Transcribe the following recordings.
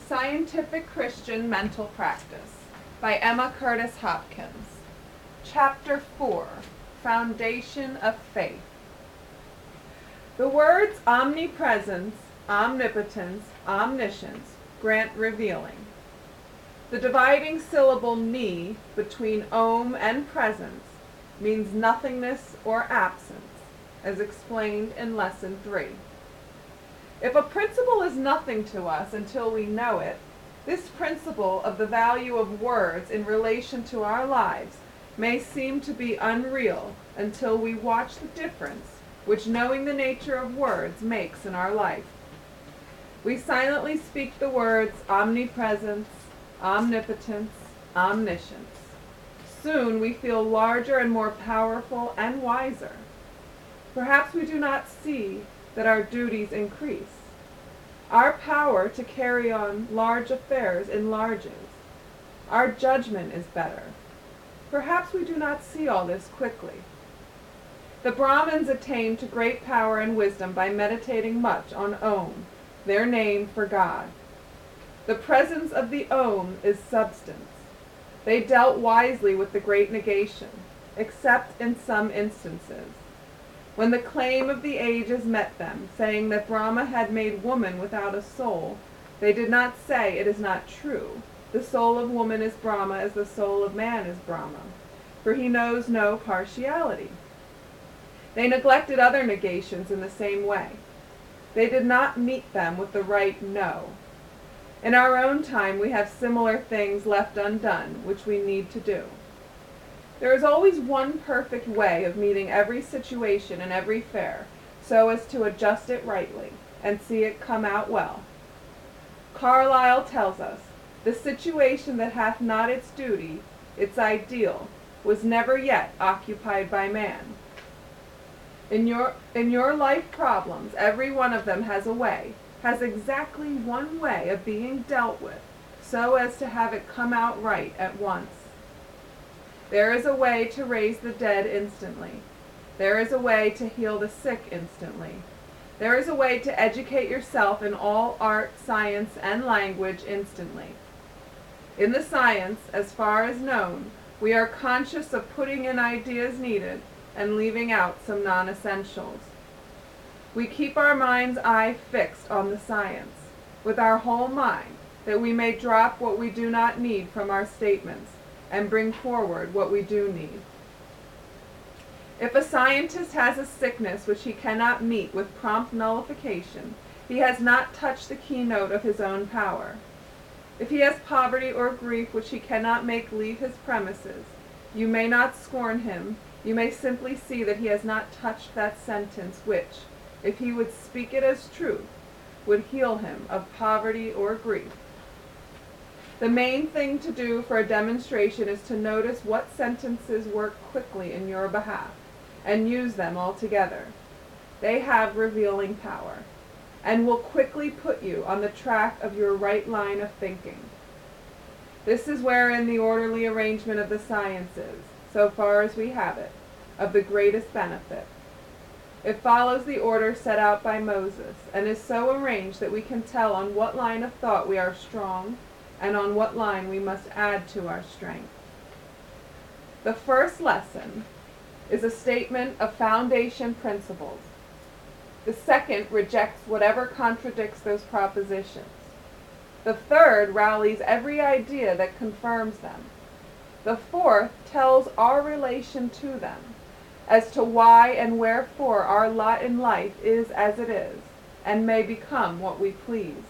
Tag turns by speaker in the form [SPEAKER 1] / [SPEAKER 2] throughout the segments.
[SPEAKER 1] Scientific Christian Mental Practice by Emma Curtis Hopkins. Chapter 4, Foundation of Faith. The words omnipresence, omnipotence, omniscience grant revealing. The dividing syllable ni between om and presence means nothingness or absence, as explained in Lesson 3. If a principle is nothing to us until we know it, this principle of the value of words in relation to our lives may seem to be unreal until we watch the difference which knowing the nature of words makes in our life. We silently speak the words omnipresence, omnipotence, omniscience. Soon we feel larger and more powerful and wiser. Perhaps we do not see that our duties increase. Our power to carry on large affairs enlarges. Our judgment is better. Perhaps we do not see all this quickly. The Brahmins attained to great power and wisdom by meditating much on Om, their name for God. The presence of the Om is substance. They dealt wisely with the great negation, except in some instances. When the claim of the ages met them, saying that Brahma had made woman without a soul, they did not say it is not true. The soul of woman is Brahma as the soul of man is Brahma, for he knows no partiality. They neglected other negations in the same way. They did not meet them with the right no. In our own time we have similar things left undone, which we need to do. There is always one perfect way of meeting every situation and every fair, so as to adjust it rightly, and see it come out well. Carlyle tells us, the situation that hath not its duty, its ideal, was never yet occupied by man. In your life problems, every one of them has a way, has exactly one way of being dealt with, so as to have it come out right at once. There is a way to raise the dead instantly. There is a way to heal the sick instantly. There is a way to educate yourself in all art, science, and language instantly. In the science, as far as known, we are conscious of putting in ideas needed and leaving out some non-essentials. We keep our mind's eye fixed on the science, with our whole mind, that we may drop what we do not need from our statements, and bring forward what we do need. If a scientist has a sickness which he cannot meet with prompt nullification, he has not touched the keynote of his own power. If he has poverty or grief which he cannot make leave his premises, you may not scorn him, you may simply see that he has not touched that sentence which, if he would speak it as truth, would heal him of poverty or grief. The main thing to do for a demonstration is to notice what sentences work quickly in your behalf, and use them all together. They have revealing power, and will quickly put you on the track of your right line of thinking. This is wherein the orderly arrangement of the sciences, so far as we have it, of the greatest benefit. It follows the order set out by Moses, and is so arranged that we can tell on what line of thought we are strong, and on what line we must add to our strength. The first lesson is a statement of foundation principles. The second rejects whatever contradicts those propositions. The third rallies every idea that confirms them. The fourth tells our relation to them, as to why and wherefore our lot in life is as it is, and may become what we please.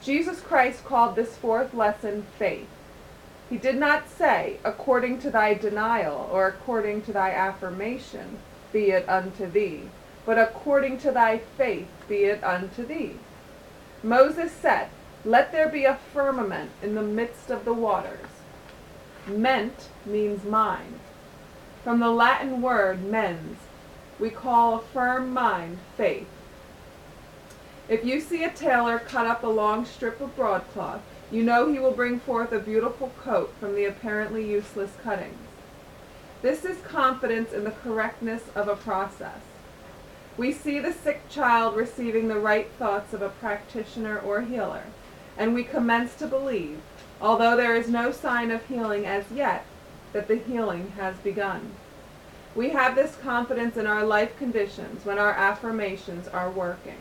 [SPEAKER 1] Jesus Christ called this fourth lesson faith. He did not say, according to thy denial, or according to thy affirmation, be it unto thee, but according to thy faith be it unto thee. Moses said, let there be a firmament in the midst of the waters. Ment means mind. From the Latin word mens, we call a firm mind faith. If you see a tailor cut up a long strip of broadcloth, you know he will bring forth a beautiful coat from the apparently useless cuttings. This is confidence in the correctness of a process. We see the sick child receiving the right thoughts of a practitioner or healer, and we commence to believe, although there is no sign of healing as yet, that the healing has begun. We have this confidence in our life conditions when our affirmations are working.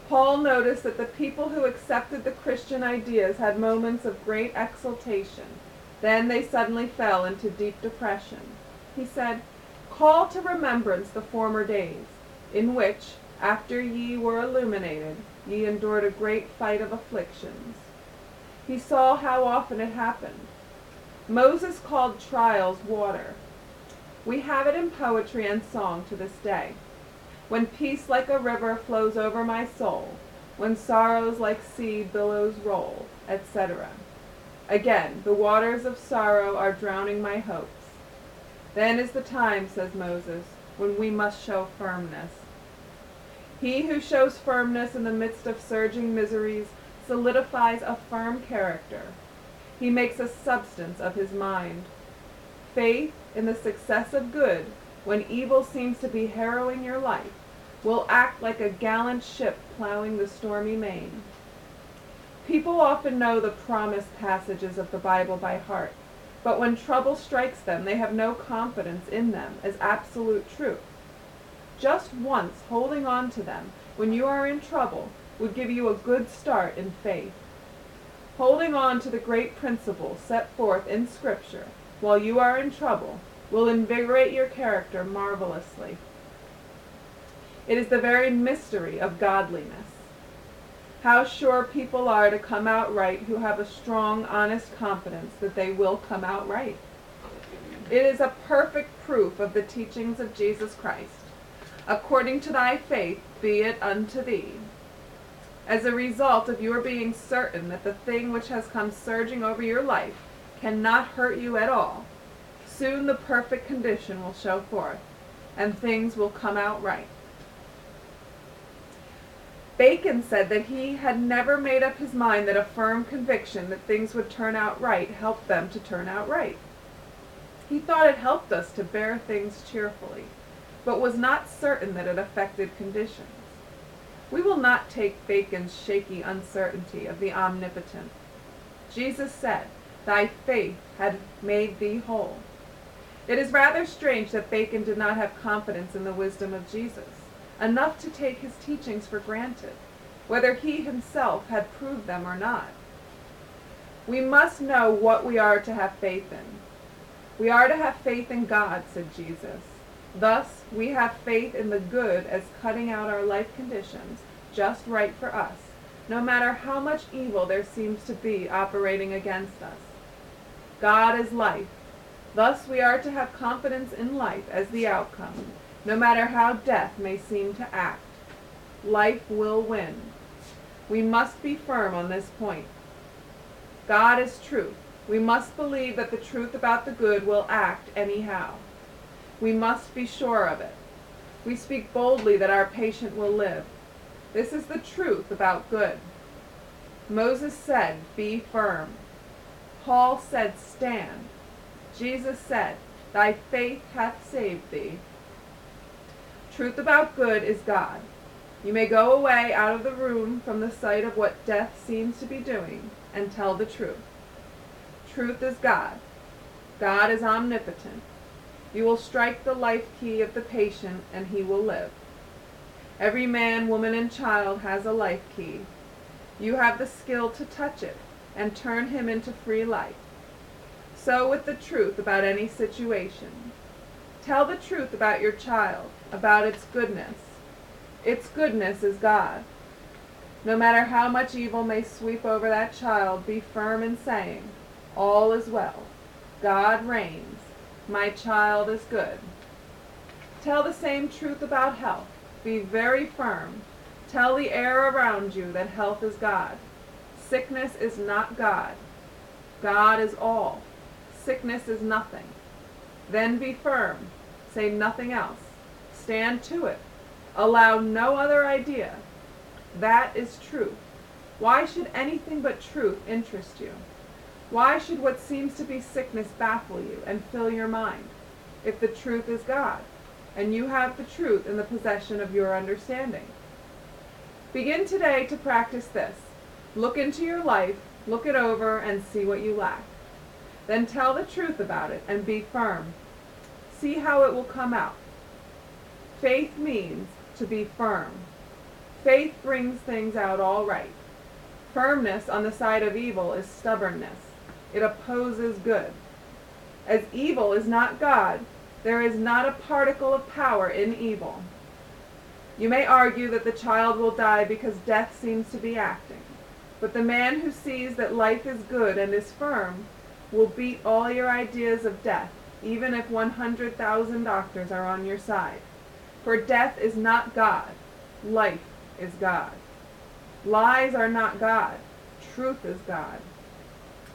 [SPEAKER 1] Paul noticed that the people who accepted the Christian ideas had moments of great exultation. Then they suddenly fell into deep depression. He said, "Call to remembrance the former days, in which, after ye were illuminated, ye endured a great fight of afflictions." He saw how often it happened. Moses called trials water. We have it in poetry and song to this day. When peace like a river flows over my soul, when sorrows like sea billows roll, etc. Again, the waters of sorrow are drowning my hopes. Then is the time, says Moses, when we must show firmness. He who shows firmness in the midst of surging miseries solidifies a firm character. He makes a substance of his mind. Faith in the success of good, when evil seems to be harrowing your life, will act like a gallant ship plowing the stormy main. People often know the promised passages of the Bible by heart, but when trouble strikes them, they have no confidence in them as absolute truth. Just once holding on to them when you are in trouble would give you a good start in faith. Holding on to the great principles set forth in Scripture while you are in trouble will invigorate your character marvelously. It is the very mystery of godliness. How sure people are to come out right who have a strong, honest confidence that they will come out right. It is a perfect proof of the teachings of Jesus Christ. According to thy faith, be it unto thee. As a result of your being certain that the thing which has come surging over your life cannot hurt you at all, soon the perfect condition will show forth, and things will come out right. Bacon said that he had never made up his mind that a firm conviction that things would turn out right helped them to turn out right. He thought it helped us to bear things cheerfully, but was not certain that it affected conditions. We will not take Bacon's shaky uncertainty of the omnipotent. Jesus said, "Thy faith hath made thee whole." It is rather strange that Bacon did not have confidence in the wisdom of Jesus, enough to take his teachings for granted, whether he himself had proved them or not. We must know what we are to have faith in. We are to have faith in God, said Jesus. Thus, we have faith in the good as cutting out our life conditions just right for us, no matter how much evil there seems to be operating against us. God is life. Thus, we are to have confidence in life as the outcome, no matter how death may seem to act. Life will win. We must be firm on this point. God is truth. We must believe that the truth about the good will act anyhow. We must be sure of it. We speak boldly that our patient will live. This is the truth about good. Moses said, "Be firm." Paul said, "Stand." Jesus said, "Thy faith hath saved thee." Truth about good is God. You may go away out of the room from the sight of what death seems to be doing and tell the truth. Truth is God. God is omnipotent. You will strike the life key of the patient and he will live. Every man, woman, and child has a life key. You have the skill to touch it and turn him into free life. So with the truth about any situation. Tell the truth about your child, about its goodness. Its goodness is God. No matter how much evil may sweep over that child, be firm in saying, "All is well. God reigns. My child is good." Tell the same truth about health. Be very firm. Tell the air around you that health is God. Sickness is not God. God is all. Sickness is nothing. Then be firm. Say nothing else. Stand to it. Allow no other idea. That is truth. Why should anything but truth interest you? Why should what seems to be sickness baffle you and fill your mind, if the truth is God, and you have the truth in the possession of your understanding? Begin today to practice this. Look into your life, look it over, and see what you lack. Then tell the truth about it and be firm. See how it will come out. Faith means to be firm. Faith brings things out all right. Firmness on the side of evil is stubbornness. It opposes good. As evil is not God, there is not a particle of power in evil. You may argue that the child will die because death seems to be acting, but the man who sees that life is good and is firm will beat all your ideas of death, even if 100,000 doctors are on your side. For death is not God. Life is God. Lies are not God. Truth is God.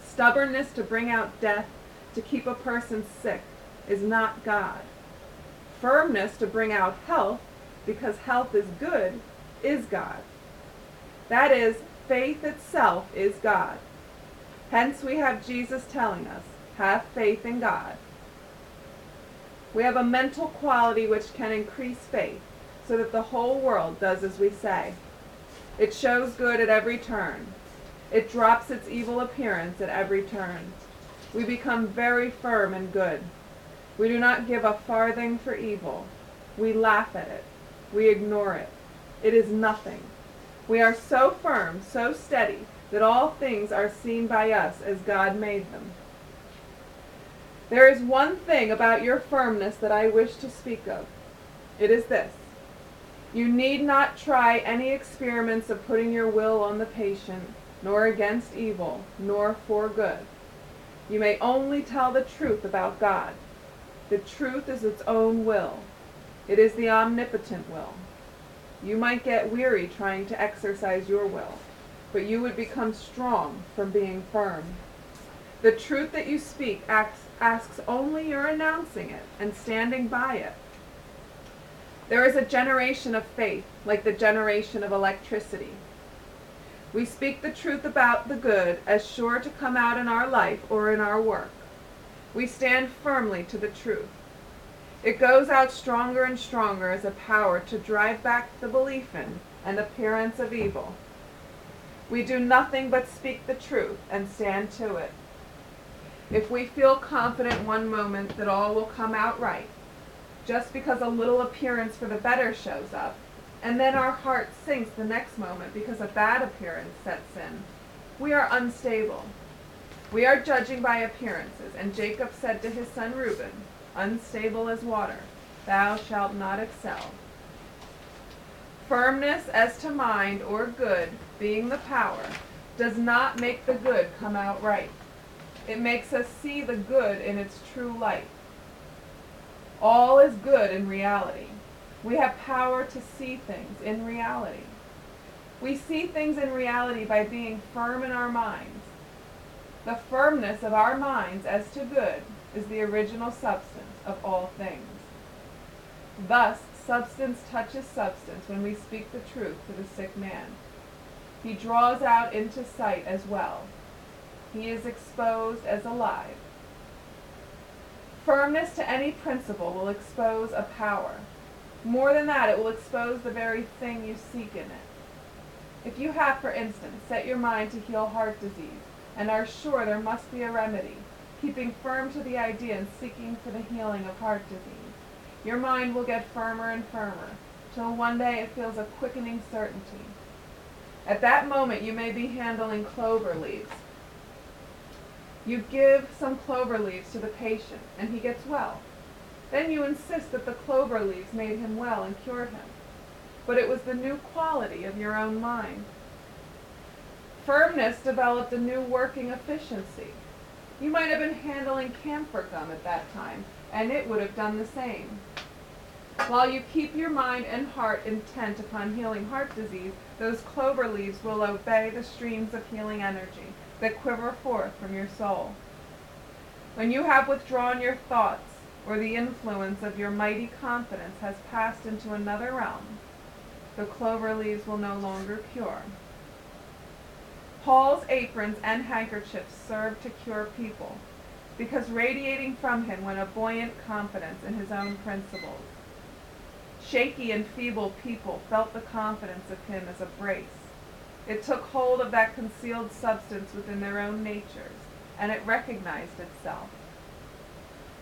[SPEAKER 1] Stubbornness to bring out death, to keep a person sick, is not God. Firmness to bring out health, because health is good, is God. That is, faith itself is God. Hence we have Jesus telling us, have faith in God. We have a mental quality which can increase faith, so that the whole world does as we say. It shows good at every turn. It drops its evil appearance at every turn. We become very firm and good. We do not give a farthing for evil. We laugh at it. We ignore it. It is nothing. We are so firm, so steady, that all things are seen by us as God made them. There is one thing about your firmness that I wish to speak of. It is this. You need not try any experiments of putting your will on the patient, nor against evil, nor for good. You may only tell the truth about God. The truth is its own will. It is the omnipotent will. You might get weary trying to exercise your will, but you would become strong from being firm. The truth that you speak asks only your announcing it and standing by it. There is a generation of faith, like the generation of electricity. We speak the truth about the good as sure to come out in our life or in our work. We stand firmly to the truth. It goes out stronger and stronger as a power to drive back the belief in and appearance of evil. We do nothing but speak the truth and stand to it. If we feel confident one moment that all will come out right, just because a little appearance for the better shows up, and then our heart sinks the next moment because a bad appearance sets in, we are unstable. We are judging by appearances, and Jacob said to his son Reuben, unstable as water, thou shalt not excel. Firmness as to mind or good, being the power, does not make the good come out right. It makes us see the good in its true light. All is good in reality. We have power to see things in reality. We see things in reality by being firm in our minds. The firmness of our minds as to good is the original substance of all things. Thus, substance touches substance when we speak the truth to the sick man. He draws out into sight as well. He is exposed as alive. Firmness to any principle will expose a power. More than that, it will expose the very thing you seek in it. If you have, for instance, set your mind to heal heart disease, and are sure there must be a remedy, keeping firm to the idea and seeking for the healing of heart disease, your mind will get firmer and firmer, till one day it feels a quickening certainty. At that moment you may be handling clover leaves. You give some clover leaves to the patient, and he gets well. Then you insist that the clover leaves made him well and cured him. But it was the new quality of your own mind. Firmness developed a new working efficiency. You might have been handling camphor gum at that time, and it would have done the same. While you keep your mind and heart intent upon healing heart disease, those clover leaves will obey the streams of healing energy that quiver forth from your soul. When you have withdrawn your thoughts, or the influence of your mighty confidence has passed into another realm, the clover leaves will no longer cure. Paul's aprons and handkerchiefs served to cure people, because radiating from him went a buoyant confidence in his own principles. Shaky and feeble people felt the confidence of him as a brace. It took hold of that concealed substance within their own natures, and it recognized itself.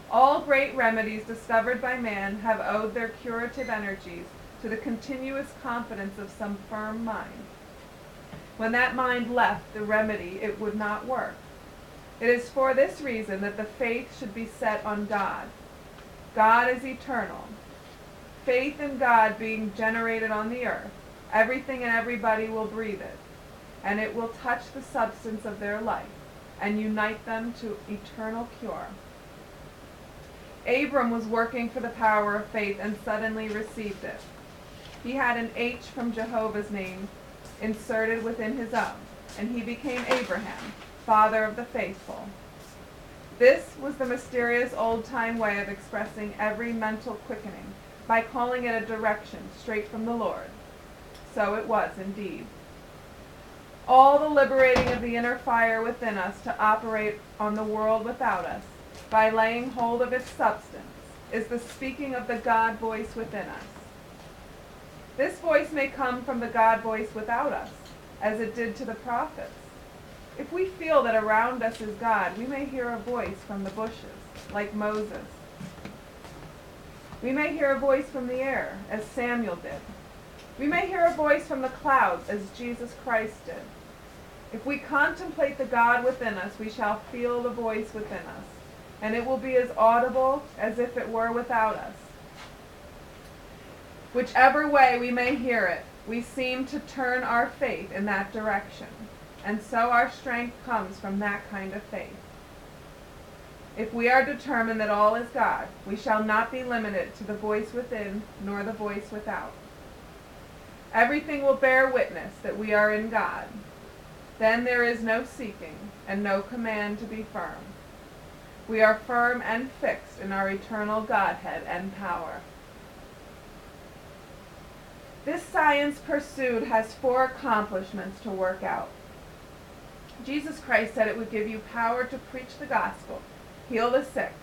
[SPEAKER 1] All great remedies discovered by man have owed their curative energies to the continuous confidence of some firm mind. When that mind left the remedy, it would not work. It is for this reason that the faith should be set on God. God is eternal. Faith in God being generated on the earth, everything and everybody will breathe it, and it will touch the substance of their life and unite them to eternal cure. Abram was working for the power of faith and suddenly received it. He had an H from Jehovah's name inserted within his own, and he became Abraham, father of the faithful. This was the mysterious old-time way of expressing every mental quickening, by calling it a direction straight from the Lord. So it was indeed. All the liberating of the inner fire within us to operate on the world without us, by laying hold of its substance, is the speaking of the God voice within us. This voice may come from the God voice without us, as it did to the prophets. If we feel that around us is God, we may hear a voice from the bushes, like Moses. We may hear a voice from the air, as Samuel did. We may hear a voice from the clouds, as Jesus Christ did. If we contemplate the God within us, we shall feel the voice within us, and it will be as audible as if it were without us. Whichever way we may hear it, we seem to turn our faith in that direction, and so our strength comes from that kind of faith. If we are determined that all is God, we shall not be limited to the voice within nor the voice without. Everything will bear witness that we are in God. Then there is no seeking and no command to be firm. We are firm and fixed in our eternal Godhead and power. This science pursued has 4 accomplishments to work out. Jesus Christ said it would give you power to preach the gospel, heal the sick,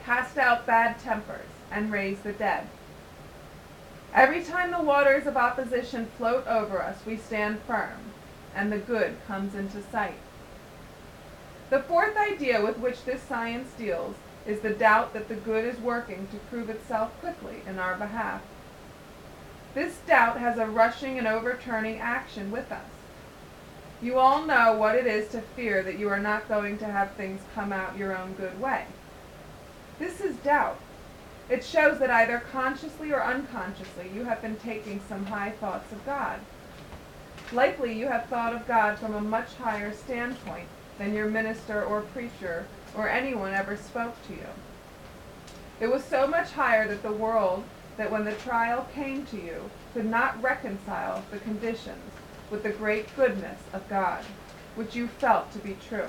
[SPEAKER 1] cast out bad tempers, and raise the dead. Every time the waters of opposition float over us, we stand firm, and the good comes into sight. The 4th idea with which this science deals is the doubt that the good is working to prove itself quickly in our behalf. This doubt has a rushing and overturning action with us. You all know what it is to fear that you are not going to have things come out your own good way. This is doubt. It shows that either consciously or unconsciously you have been taking some high thoughts of God. Likely you have thought of God from a much higher standpoint than your minister or preacher or anyone ever spoke to you. It was so much higher that the world, that when the trial came to you, could not reconcile the conditions with the great goodness of God, which you felt to be true.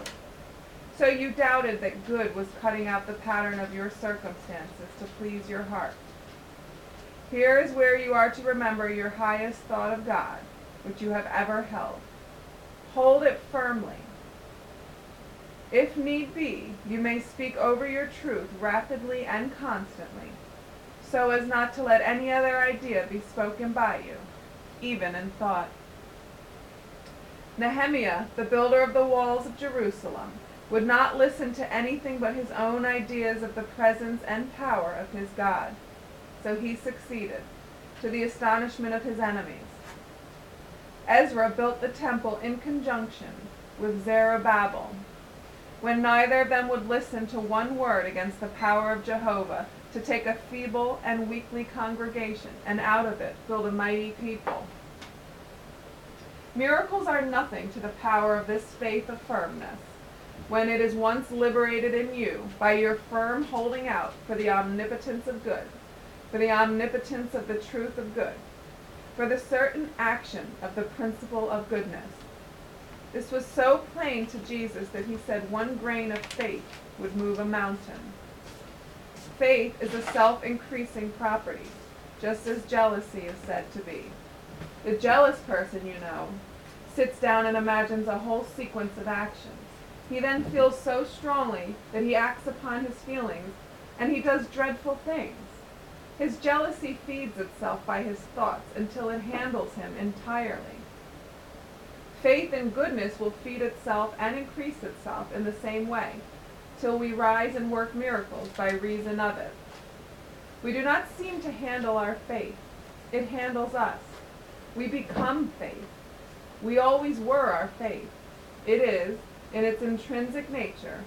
[SPEAKER 1] So you doubted that good was cutting out the pattern of your circumstances to please your heart. Here is where you are to remember your highest thought of God, which you have ever held. Hold it firmly. If need be, you may speak over your truth rapidly and constantly, so as not to let any other idea be spoken by you, even in thought. Nehemiah, the builder of the walls of Jerusalem, would not listen to anything but his own ideas of the presence and power of his God. So he succeeded, to the astonishment of his enemies. Ezra built the temple in conjunction with Zerubbabel, when neither of them would listen to one word against the power of Jehovah, to take a feeble and weakly congregation, and out of it build a mighty people. Miracles are nothing to the power of this faith of firmness, when it is once liberated in you by your firm holding out for the omnipotence of good, for the omnipotence of the truth of good, for the certain action of the principle of goodness. This was so plain to Jesus that he said 1 grain of faith would move a mountain. Faith is a self-increasing property, just as jealousy is said to be. The jealous person, you know, sits down and imagines a whole sequence of actions. He then feels so strongly that he acts upon his feelings, and he does dreadful things. His jealousy feeds itself by his thoughts until it handles him entirely. Faith in goodness will feed itself and increase itself in the same way, till we rise and work miracles by reason of it. We do not seem to handle our faith. It handles us. We become faith. We always were our faith. It is, in its intrinsic nature,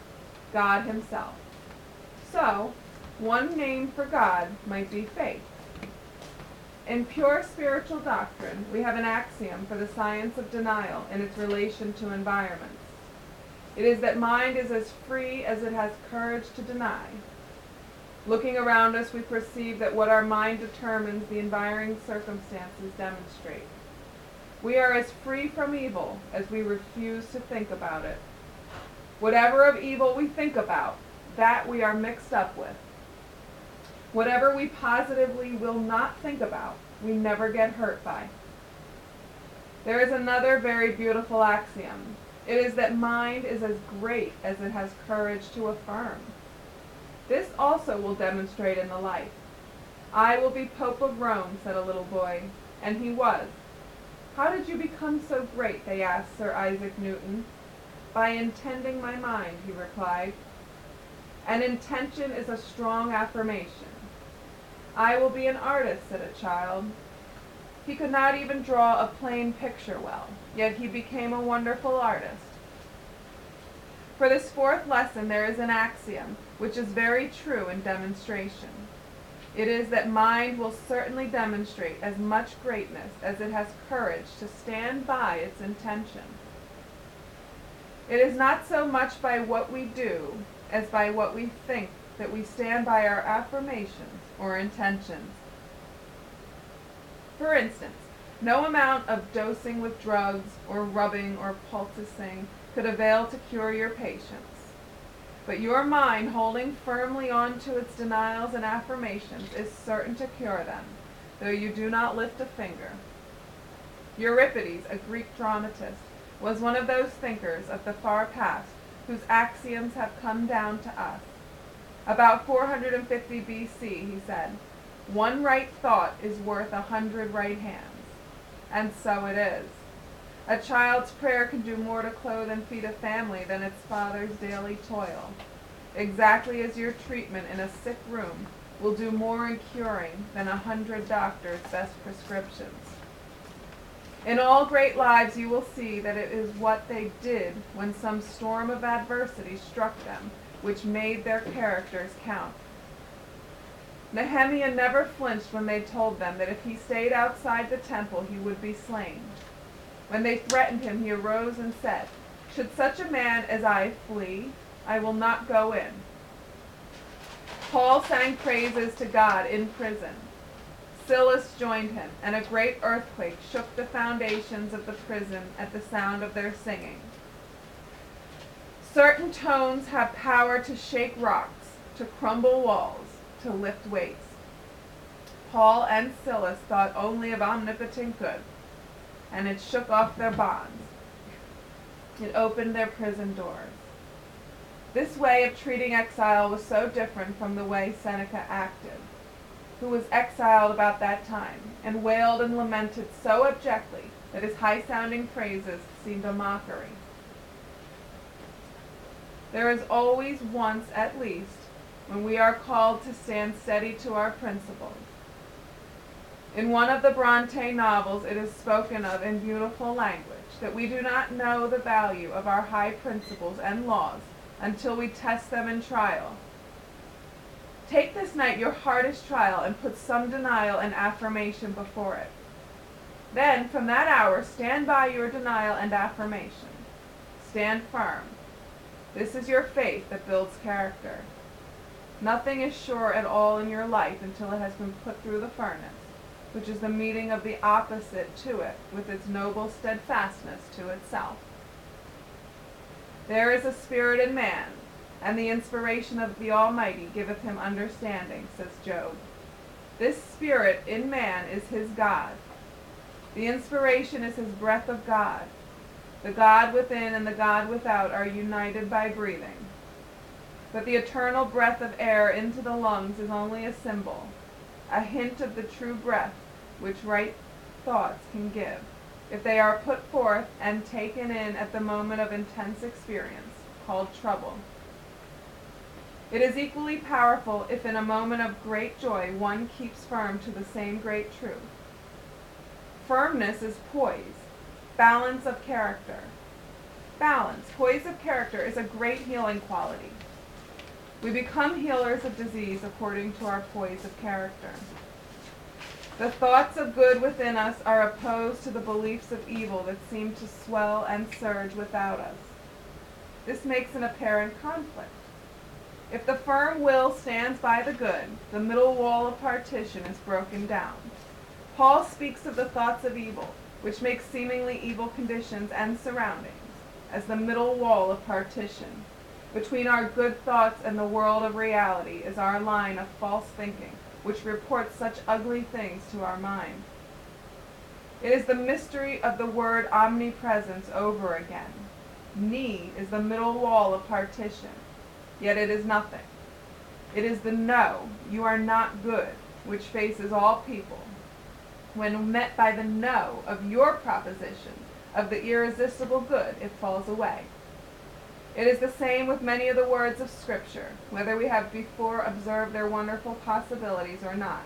[SPEAKER 1] God himself. So, one name for God might be faith. In pure spiritual doctrine, we have an axiom for the science of denial in its relation to environments. It is that mind is as free as it has courage to deny. Looking around us, we perceive that what our mind determines, the environing circumstances demonstrate. We are as free from evil as we refuse to think about it. Whatever of evil we think about, that we are mixed up with. Whatever we positively will not think about, we never get hurt by. There is another very beautiful axiom. It is that mind is as great as it has courage to affirm. This also will demonstrate in the life. I will be Pope of Rome, said a little boy, and he was. How did you become so great, they asked Sir Isaac Newton. By intending my mind, he replied. An intention is a strong affirmation. I will be an artist, said a child. He could not even draw a plain picture well, yet he became a wonderful artist. For this fourth lesson there is an axiom, which is very true in demonstration. It is that mind will certainly demonstrate as much greatness as it has courage to stand by its intention. It is not so much by what we do as by what we think that we stand by our affirmations or intentions. For instance, no amount of dosing with drugs or rubbing or poulticing could avail to cure your patients. But your mind, holding firmly on to its denials and affirmations, is certain to cure them, though you do not lift a finger. Euripides, a Greek dramatist, was one of those thinkers of the far past whose axioms have come down to us. About 450 BC, he said, one right thought is worth 100 right hands. And so it is. A child's prayer can do more to clothe and feed a family than its father's daily toil, exactly as your treatment in a sick room will do more in curing than 100 doctors' best prescriptions. In all great lives you will see that it is what they did when some storm of adversity struck them which made their characters count. Nehemiah never flinched when they told them that if he stayed outside the temple he would be slain. When they threatened him, he arose and said, should such a man as I flee, I will not go in. Paul sang praises to God in prison. Silas joined him, and a great earthquake shook the foundations of the prison at the sound of their singing. Certain tones have power to shake rocks, to crumble walls, to lift weights. Paul and Silas thought only of omnipotent good, and it shook off their bonds. It opened their prison doors. This way of treating exile was so different from the way Seneca acted, who was exiled about that time, and wailed and lamented so abjectly that his high-sounding phrases seemed a mockery. There is always once, at least, when we are called to stand steady to our principles. In one of the Bronte novels it is spoken of in beautiful language that we do not know the value of our high principles and laws until we test them in trial. Take this night your hardest trial and put some denial and affirmation before it. Then, from that hour, stand by your denial and affirmation. Stand firm. This is your faith that builds character. Nothing is sure at all in your life until it has been put through the furnace, which is the meeting of the opposite to it with its noble steadfastness to itself. There is a spirit in man, and the inspiration of the Almighty giveth him understanding, says Job. This spirit in man is his God. The inspiration is his breath of God. The God within and the God without are united by breathing. But the eternal breath of air into the lungs is only a symbol, a hint of the true breath which right thoughts can give. if they are put forth and taken in at the moment of intense experience, called trouble. It is equally powerful if in a moment of great joy one keeps firm to the same great truth. Firmness is poise, balance of character. Balance, poise of character, is a great healing quality. We become healers of disease according to our poise of character. The thoughts of good within us are opposed to the beliefs of evil that seem to swell and surge without us. This makes an apparent conflict. If the firm will stands by the good, the middle wall of partition is broken down. Paul speaks of the thoughts of evil, which make seemingly evil conditions and surroundings, as the middle wall of partition. Between our good thoughts and the world of reality is our line of false thinking, which reports such ugly things to our mind. It is the mystery of the word omnipresence over again. Need is the middle wall of partition, yet it is nothing. It is the no, you are not good, which faces all people. When met by the no of your proposition of the irresistible good, it falls away. It is the same with many of the words of Scripture, whether we have before observed their wonderful possibilities or not.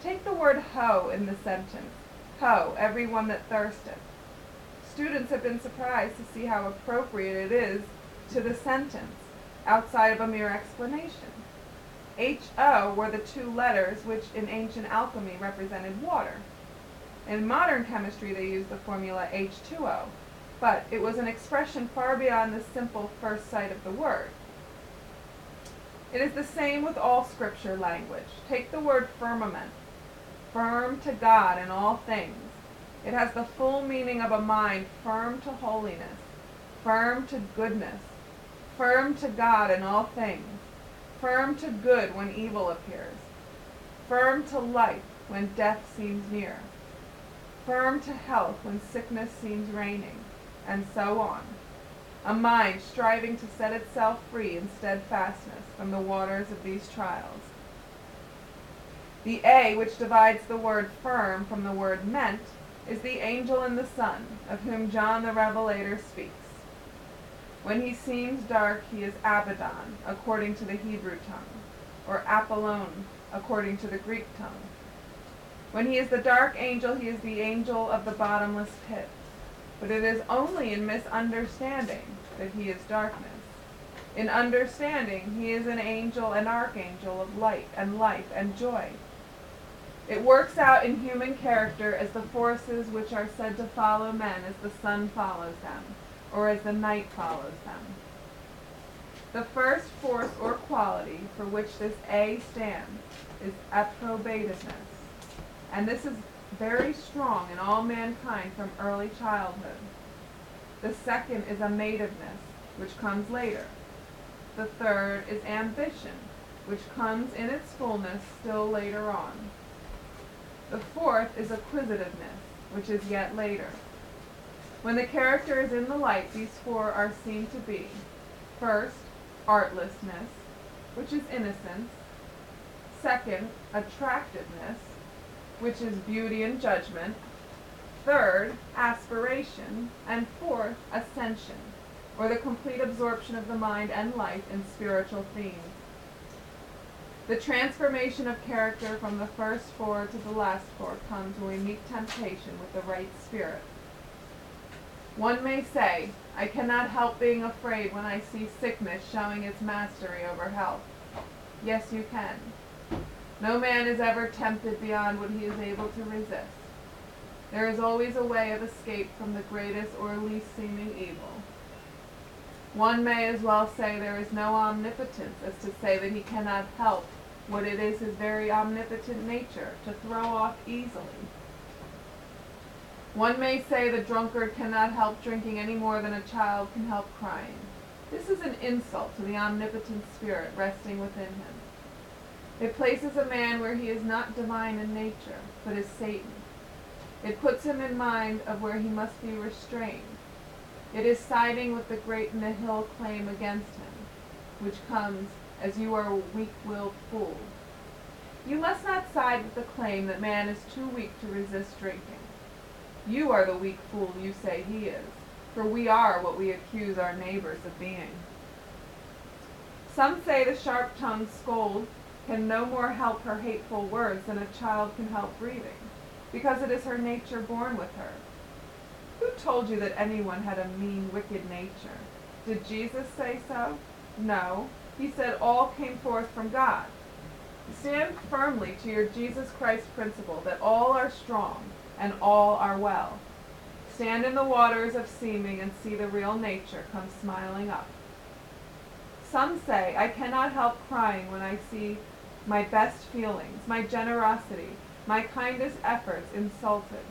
[SPEAKER 1] Take the word ho in the sentence, ho, everyone that thirsteth. Students have been surprised to see how appropriate it is to the sentence, outside of a mere explanation. H-O were the two letters which in ancient alchemy represented water. In modern chemistry they use the formula H2O, but it was an expression far beyond the simple first sight of the word. It is the same with all Scripture language. Take the word firmament, firm to God in all things. It has the full meaning of a mind firm to holiness, firm to goodness, firm to God in all things, firm to good when evil appears, firm to life when death seems near, firm to health when sickness seems reigning, and so on. A mind striving to set itself free in steadfastness from the waters of these trials. The A, which divides the word firm from the word meant, is the angel in the sun, of whom John the Revelator speaks. When he seems dark, he is Abaddon, according to the Hebrew tongue, or Apollon, according to the Greek tongue. When he is the dark angel, he is the angel of the bottomless pit. But it is only in misunderstanding that he is darkness. In understanding, he is an angel and archangel of light and life and joy. It works out in human character as the forces which are said to follow men as the sun follows them, or as the night follows them. The first force or quality for which this A stands is approbativeness, and this is very strong in all mankind from early childhood. The second is amativeness, which comes later. The third is ambition, which comes in its fullness still later on. The fourth is acquisitiveness, which is yet later. When the character is in the light, these four are seen to be: first, artlessness, which is innocence; second, attractiveness, which is beauty and judgment; third, aspiration; and fourth, ascension, or the complete absorption of the mind and life in spiritual themes. The transformation of character from the first four to the last four comes when we meet temptation with the right spirit. One may say, I cannot help being afraid when I see sickness showing its mastery over health. Yes, you can. No man is ever tempted beyond what he is able to resist. There is always a way of escape from the greatest or least seeming evil. One may as well say there is no omnipotence as to say that he cannot help what it is his very omnipotent nature to throw off easily. One may say the drunkard cannot help drinking any more than a child can help crying. This is an insult to the omnipotent spirit resting within him. It places a man where he is not divine in nature, but is Satan. It puts him in mind of where he must be restrained. It is siding with the great nihil claim against him, which comes as you are a weak-willed fool. You must not side with the claim that man is too weak to resist drinking. You are the weak fool you say he is, for we are what we accuse our neighbors of being. Some say the sharp-tongued scold can no more help her hateful words than a child can help breathing, because it is her nature born with her. Who told you that anyone had a mean, wicked nature? Did Jesus say so? No, he said all came forth from God. Stand firmly to your Jesus Christ principle that all are strong and all are well. Stand in the waters of seeming and see the real nature come smiling up. Some say, I cannot help crying when I see my best feelings, my generosity, my kindest efforts insulted.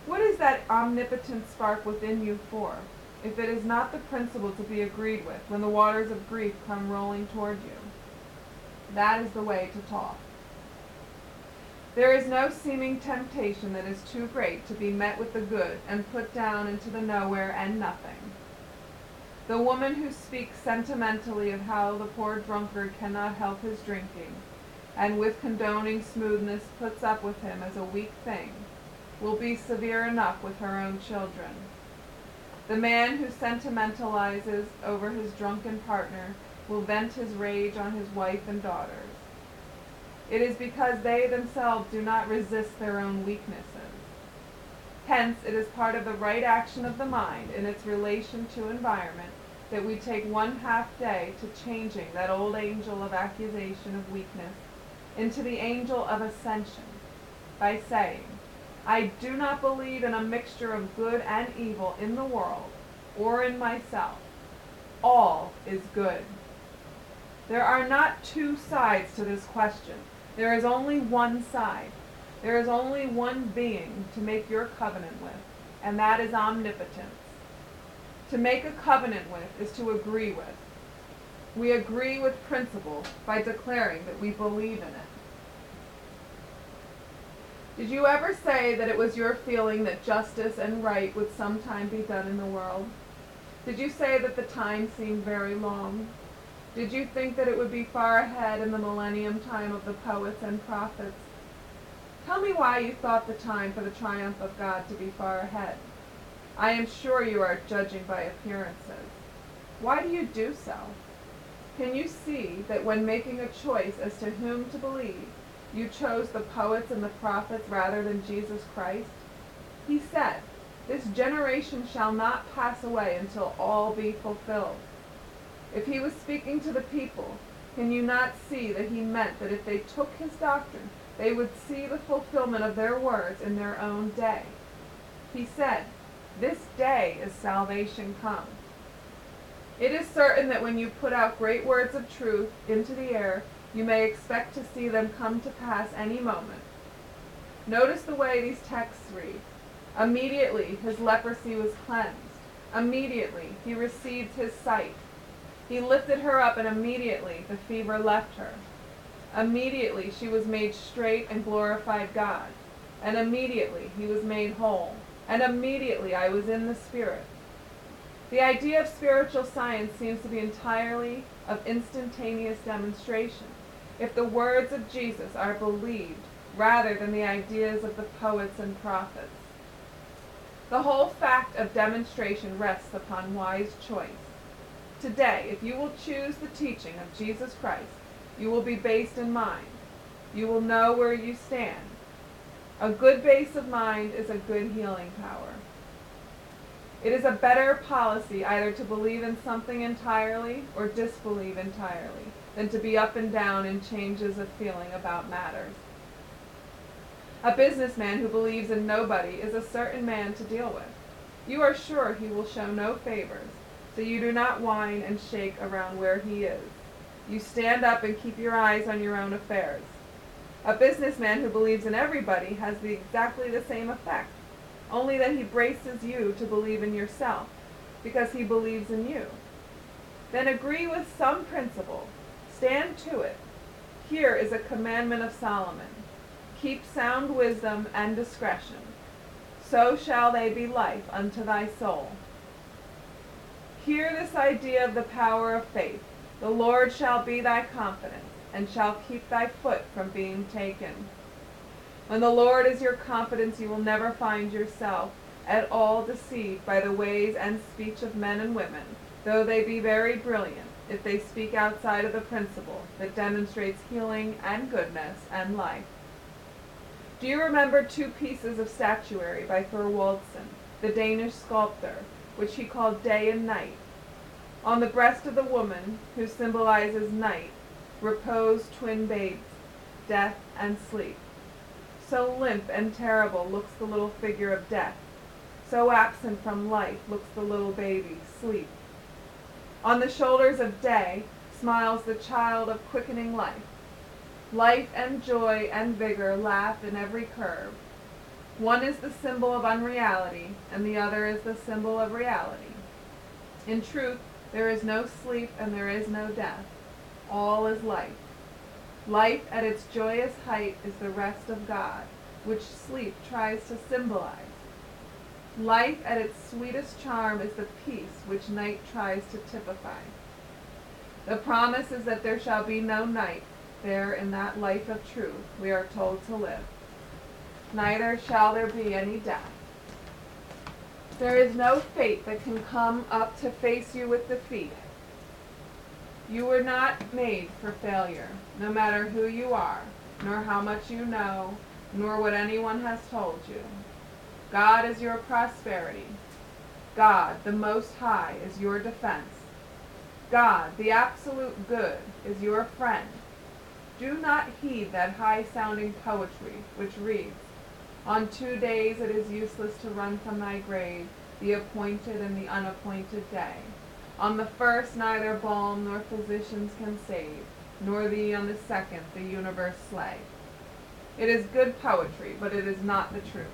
[SPEAKER 1] What is that omnipotent spark within you for, if it is not the principle to be agreed with when the waters of grief come rolling toward you? That is the way to talk. There is no seeming temptation that is too great to be met with the good and put down into the nowhere and nothing. The woman who speaks sentimentally of how the poor drunkard cannot help his drinking, and with condoning smoothness puts up with him as a weak thing, will be severe enough with her own children. The man who sentimentalizes over his drunken partner will vent his rage on his wife and daughters. It is because they themselves do not resist their own weaknesses. Hence, it is part of the right action of the mind in its relation to environment that we take 1/2 day to changing that old angel of accusation of weakness into the angel of ascension by saying, I do not believe in a mixture of good and evil in the world or in myself. All is good. There are not two sides to this question. There is only one side. There is only one being to make your covenant with, and that is omnipotence. To make a covenant with is to agree with. We agree with principle by declaring that we believe in it. Did you ever say that it was your feeling that justice and right would sometime be done in the world? Did you say that the time seemed very long? Did you think that it would be far ahead in the millennium time of the poets and prophets? Tell me why you thought the time for the triumph of God to be far ahead. I am sure you are judging by appearances. Why do you do so? Can you see that when making a choice as to whom to believe, you chose the poets and the prophets rather than Jesus Christ? He said, this generation shall not pass away until all be fulfilled. If he was speaking to the people, can you not see that he meant that if they took his doctrine, they would see the fulfillment of their words in their own day? He said, this day is salvation come. It is certain that when you put out great words of truth into the air, you may expect to see them come to pass any moment. Notice the way these texts read. Immediately his leprosy was cleansed. Immediately he received his sight. He lifted her up, and immediately the fever left her. Immediately she was made straight and glorified God. And immediately he was made whole. And immediately I was in the Spirit. The idea of spiritual science seems to be entirely of instantaneous demonstration, if the words of Jesus are believed rather than the ideas of the poets and prophets. The whole fact of demonstration rests upon wise choice. Today, if you will choose the teaching of Jesus Christ, you will be based in mind. You will know where you stand. A good base of mind is a good healing power. It is a better policy either to believe in something entirely or disbelieve entirely than to be up and down in changes of feeling about matters. A businessman who believes in nobody is a certain man to deal with. You are sure he will show no favors, so you do not whine and shake around where he is. You stand up and keep your eyes on your own affairs. A businessman who believes in everybody has exactly the same effect, only that he braces you to believe in yourself, because he believes in you. Then agree with some principle. Stand to it. Here is a commandment of Solomon. Keep sound wisdom and discretion. So shall they be life unto thy soul. Hear this idea of the power of faith. The Lord shall be thy confidence, and shall keep thy foot from being taken. When the Lord is your confidence, you will never find yourself at all deceived by the ways and speech of men and women, though they be very brilliant, if they speak outside of the principle that demonstrates healing and goodness and life. Do you remember two pieces of statuary by Thorwaldsen, the Danish sculptor, which he called Day and Night? On the breast of the woman, who symbolizes night, repose twin babes, death and sleep. So limp and terrible looks the little figure of death. So absent from life looks the little baby, sleep. On the shoulders of day smiles the child of quickening life. Life and joy and vigor laugh in every curve. One is the symbol of unreality, and the other is the symbol of reality. In truth, there is no sleep and there is no death. All is life. Life at its joyous height is the rest of God, which sleep tries to symbolize. Life at its sweetest charm is the peace which night tries to typify. The promise is that there shall be no night there in that life of truth we are told to live. Neither shall there be any death. There is no fate that can come up to face you with defeat. You were not made for failure, no matter who you are, nor how much you know, nor what anyone has told you. God is your prosperity. God, the Most High, is your defense. God, the absolute good, is your friend. Do not heed that high-sounding poetry which reads, "On 2 days it is useless to run from thy grave, the appointed and the unappointed day. On the first neither balm nor physicians can save, nor thee on the second the universe slay." It is good poetry, but it is not the truth.